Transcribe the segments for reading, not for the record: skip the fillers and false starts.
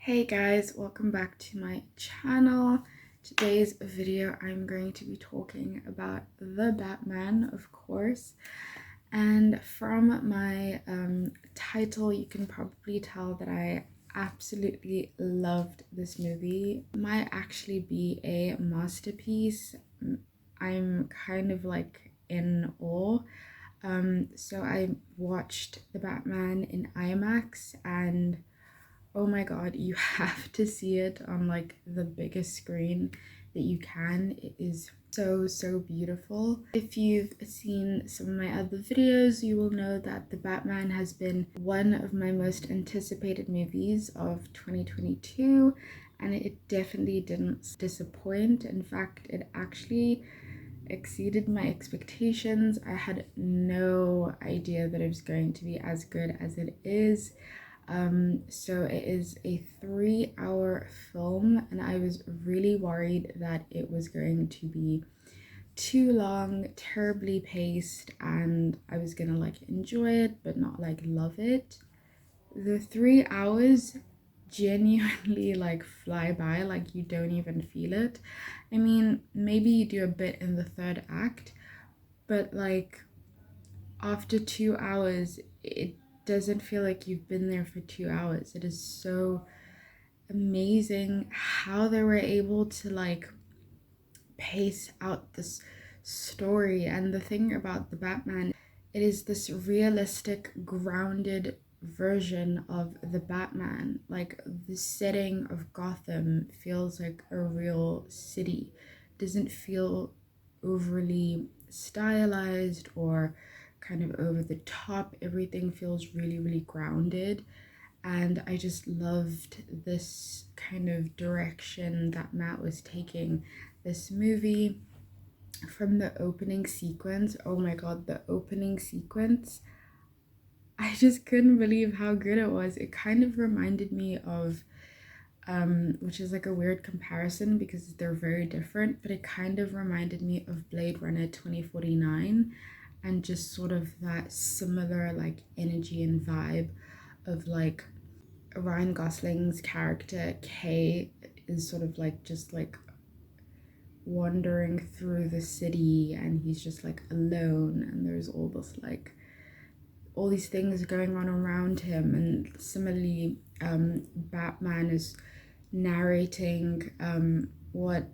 Hey guys, welcome back to my channel. Today's video I'm going to be talking about the Batman, of course, and from my title you can probably tell that I absolutely loved this movie. It might actually be a masterpiece. I'm kind of like in awe. So I watched the Batman in IMAX, and oh my god, you have to see it on like the biggest screen that you can. It is so beautiful. If you've seen some of my other videos, you will know that the Batman has been one of my most anticipated movies of 2022, and it definitely didn't disappoint. In fact, it actually exceeded my expectations. I had no idea that it was going to be as good as it is. So it is a 3-hour film, and I was really worried that it was going to be too long, terribly paced, and I was gonna like enjoy it but not like love it. The 3 hours genuinely like fly by, like you don't even feel it. I mean, maybe you do a bit in the third act, but like after 2 hours it doesn't feel like you've been there for 2 hours. It is so amazing how they were able to like pace out this story. And the thing about the Batman, it is this realistic, grounded version of the Batman. Like the setting of Gotham feels like a real city. It doesn't feel overly stylized or kind of over the top. Everything feels really grounded, and I just loved this kind of direction that Matt was taking this movie. From the opening sequence, oh my god, the opening sequence, I just couldn't believe how good it was. It kind of reminded me of which is like a weird comparison because they're very different, but it kind of reminded me of Blade Runner 2049, and just sort of that similar like energy and vibe of like Ryan Gosling's character Kay is sort of like just like wandering through the city, and he's just like alone, and there's all this like all these things going on around him. And similarly, Batman is narrating what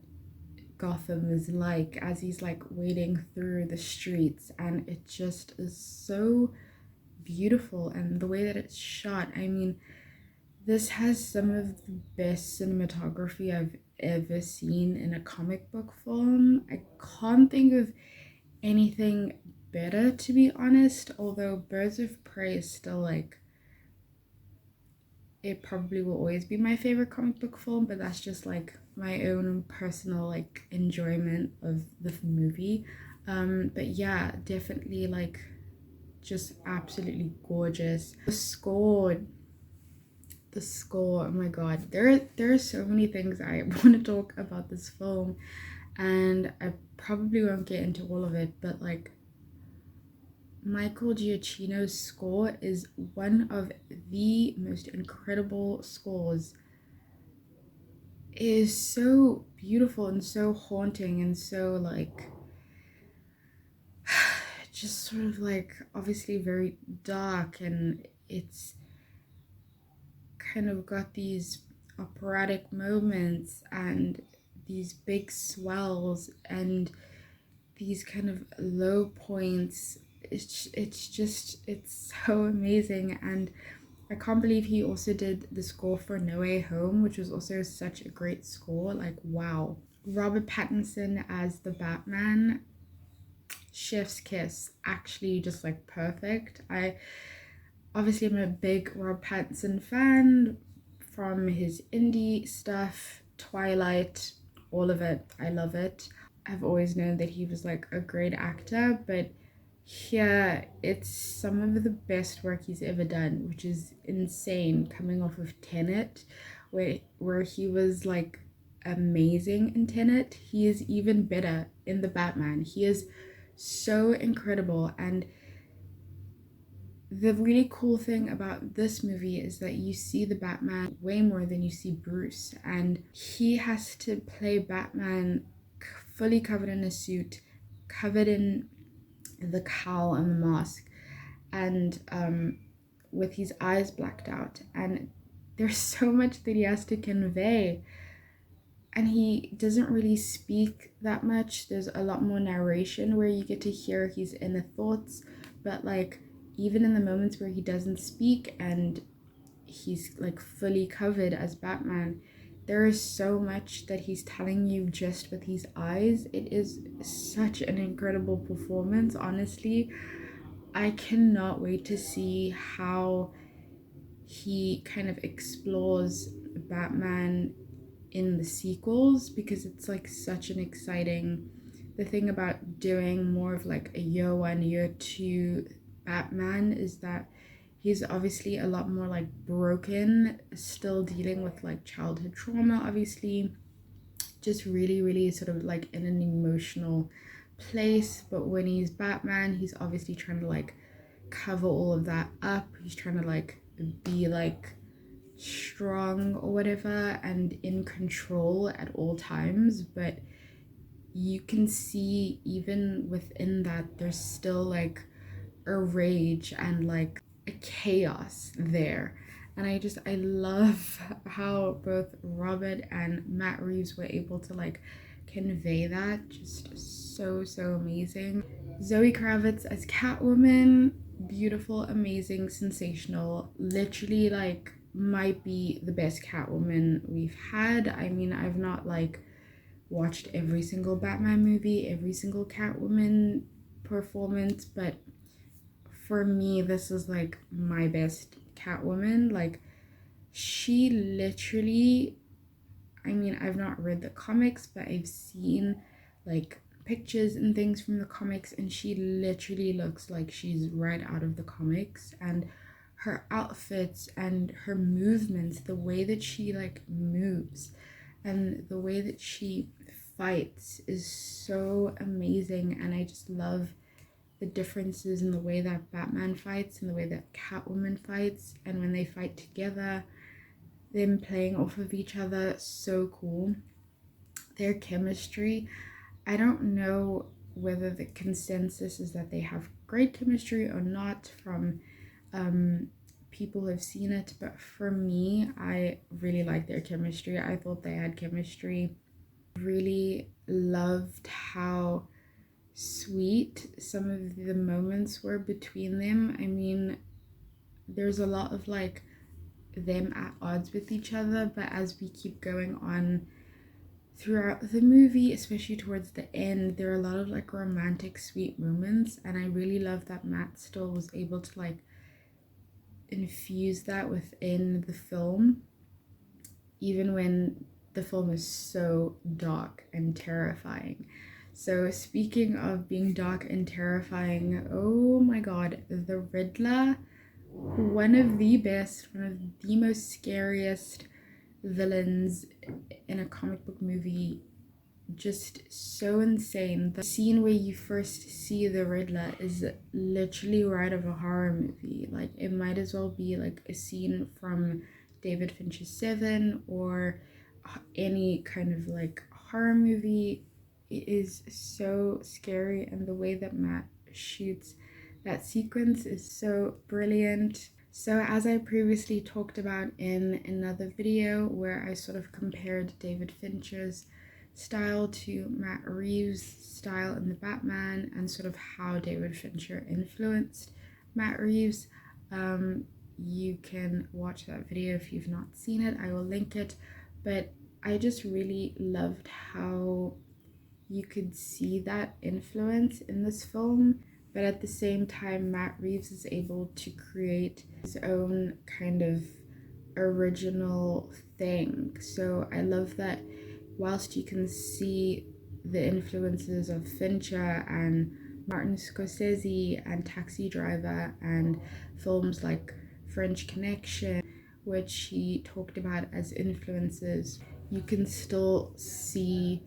Gotham is like as he's like wading through the streets, and it just is so beautiful. And the way that it's shot, I mean, this has some of the best cinematography I've ever seen in a comic book film. I can't think of anything better, to be honest, although Birds of Prey is still like, it probably will always be my favorite comic book film, but that's just like my own personal like enjoyment of the movie. But yeah, definitely like just absolutely gorgeous. The score, oh my god, there are so many things I want to talk about this film, and I probably won't get into all of it, but like Michael Giacchino's score is one of the most incredible scores. It is so beautiful and so haunting and so like just sort of like obviously very dark, and it's kind of got these operatic moments and these big swells and these kind of low points. It's so amazing. And I can't believe he also did the score for No Way Home, which was also such a great score. Like, wow. Robert Pattinson as the Batman, chef's kiss, actually just like perfect. I obviously am a big Rob Pattinson fan from his indie stuff, Twilight, all of it. I love it. I've always known that he was like a great actor, but here it's some of the best work he's ever done, which is insane, coming off of Tenet, where he was like amazing in Tenet. He is even better in the Batman. He is so incredible, and the really cool thing about this movie is that you see the Batman way more than you see Bruce, and he has to play Batman fully covered in a suit, covered in the cowl and the mask, and with his eyes blacked out, and there's so much that he has to convey, and he doesn't really speak that much. There's a lot more narration where you get to hear his inner thoughts, but like even in the moments where he doesn't speak and he's like fully covered as Batman, there is so much that he's telling you just with his eyes. It is such an incredible performance, honestly. I cannot wait to see how he kind of explores Batman in the sequels, because it's like such an exciting, the thing about doing more of like a year one, year two Batman is that he's obviously a lot more like broken, still dealing with like childhood trauma, obviously, just really, really sort of like in an emotional place. But when he's Batman, he's obviously trying to like cover all of that up. He's trying to like be like strong or whatever and in control at all times, but you can see even within that there's still like a rage and like a chaos there. And I love how both Robert and Matt Reeves were able to like convey that, just so amazing. Zoe Kravitz as Catwoman, beautiful, amazing, sensational, literally like might be the best Catwoman we've had. I mean, I've not like watched every single Batman movie, every single Catwoman performance, but for me, this is like my best Catwoman. Like, she literally, I mean, I've not read the comics, but I've seen like pictures and things from the comics, and she literally looks like she's right out of the comics. And her outfits and her movements, the way that she like moves and the way that she fights is so amazing. And I just love the differences in the way that Batman fights and the way that Catwoman fights, and when they fight together, them playing off of each other, so cool. Their chemistry, I don't know whether the consensus is that they have great chemistry or not from people who have seen it, but for me, I really like their chemistry. I thought they had chemistry. Really loved how sweet some of the moments were between them. I mean, there's a lot of like them at odds with each other, but as we keep going on throughout the movie, especially towards the end, there are a lot of like romantic sweet moments, and I really love that Matt still was able to like infuse that within the film, even when the film is so dark and terrifying. So speaking of being dark and terrifying, oh my god, the Riddler, one of the best, one of the most scariest villains in a comic book movie, just so insane. The scene where you first see the Riddler is literally right of a horror movie. Like, it might as well be like a scene from David Fincher's Seven or any kind of like horror movie. It is so scary, and the way that Matt shoots that sequence is so brilliant. So as I previously talked about in another video where I sort of compared David Fincher's style to Matt Reeves' style in the Batman, and sort of how David Fincher influenced Matt Reeves, you can watch that video if you've not seen it. I will link it. But I just really loved how you could see that influence in this film, but at the same time Matt Reeves is able to create his own kind of original thing. So I love that whilst you can see the influences of Fincher and Martin Scorsese and Taxi Driver and films like French Connection, which he talked about as influences, you can still see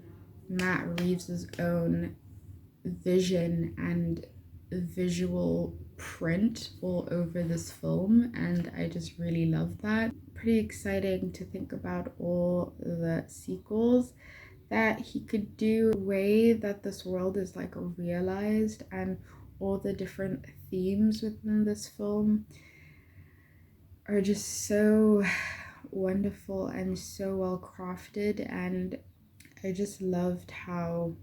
Matt Reeves's own vision and visual print all over this film, and I just really love that. Pretty exciting to think about all the sequels that he could do, the way that this world is like realized, and all the different themes within this film are just so wonderful and so well crafted. And I just loved how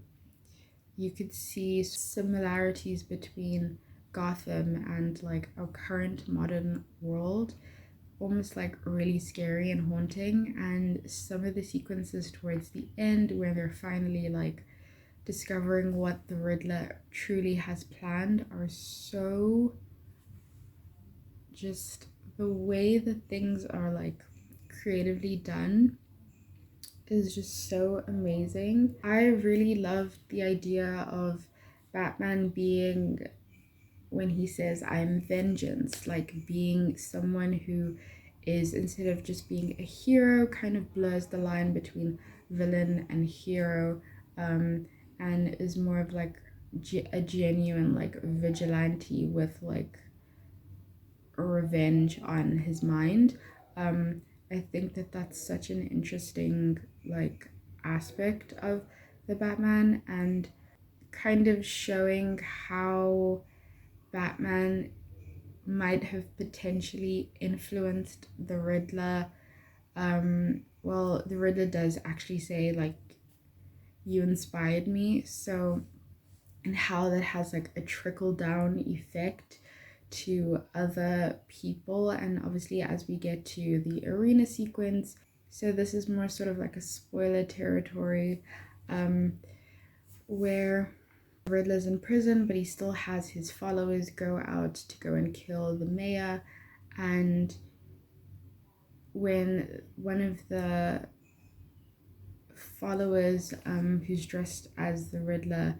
you could see similarities between Gotham and like our current modern world, almost like really scary and haunting. And some of the sequences towards the end where they're finally like discovering what the Riddler truly has planned are so, just the way that things are like creatively done is just so amazing. I really loved the idea of Batman being, when he says I'm vengeance, like being someone who is, instead of just being a hero, kind of blurs the line between villain and hero, and is more of like a genuine like vigilante with like revenge on his mind. I think that that's such an interesting like aspect of the Batman, and kind of showing how Batman might have potentially influenced the Riddler. Well, the Riddler does actually say like, you inspired me, so, and how that has like a trickle down effect to other people. And obviously as we get to the arena sequence, so this is more sort of like a spoiler territory, where Riddler's in prison, but he still has his followers go out to go and kill the mayor. And when one of the followers, who's dressed as the Riddler,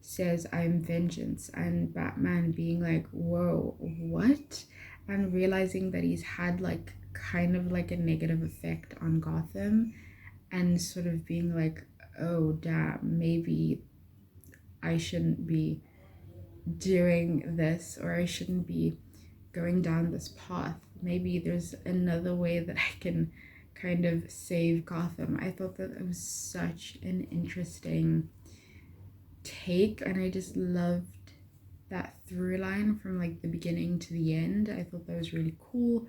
says I'm vengeance, and Batman being like, whoa, what? And realizing that he's had like kind of like a negative effect on Gotham, and sort of being like, oh damn, maybe I shouldn't be doing this, or I shouldn't be going down this path. Maybe there's another way that I can kind of save Gotham. I thought that it was such an interesting take, and I just loved that through line from like the beginning to the end. I thought that was really cool.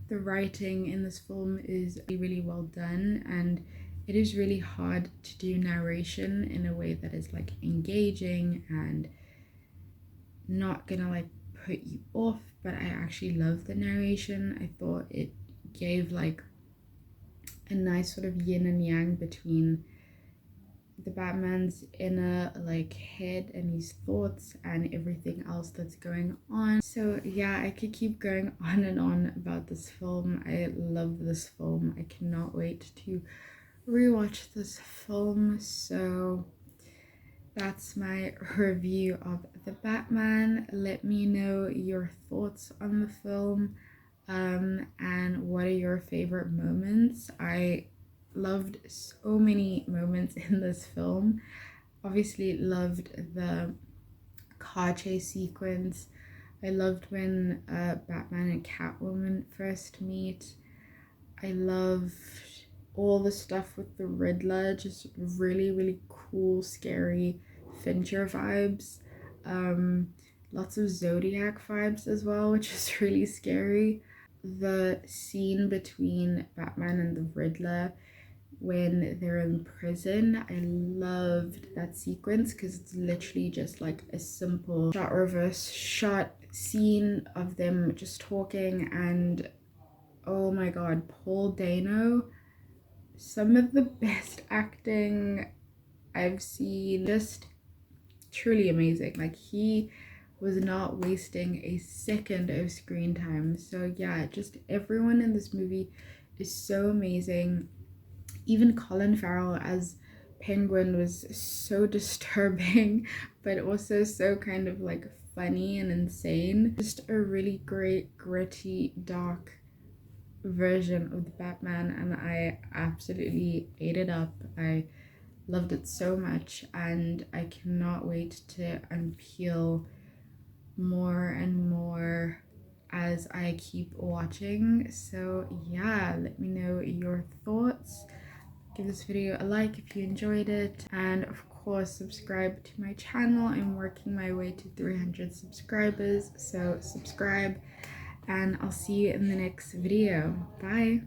The writing in this film is really well done, and it is really hard to do narration in a way that is like engaging and not gonna like put you off. But I actually love the narration. I thought it gave like a nice sort of yin and yang between the Batman's inner like head and his thoughts and everything else that's going on. So yeah, I could keep going on and on about this film. I love this film. I cannot wait to rewatch this film. So that's my review of the Batman. Let me know your thoughts on the film, and what are your favorite moments. I loved so many moments in this film. Obviously loved the car chase sequence. I loved when Batman and Catwoman first meet. I loved all the stuff with the Riddler, just really cool, scary Fincher vibes. Lots of Zodiac vibes as well, which is really scary. The scene between Batman and the Riddler when they're in prison, I loved that sequence because it's literally just like a simple shot reverse shot scene of them just talking. And oh my god, Paul Dano, some of the best acting I've seen, just truly amazing. Like, he was not wasting a second of screen time. So yeah, just everyone in this movie is so amazing. Even Colin Farrell as Penguin was so disturbing, but also so kind of like funny and insane. Just a really great, gritty, dark version of the Batman, and I absolutely ate it up. I loved it so much, and I cannot wait to unpeel more and more as I keep watching. So yeah, let me know your thoughts. Give this video a like if you enjoyed it, and of course subscribe to my channel. I'm working my way to 300 subscribers, so subscribe, and I'll see you in the next video. Bye.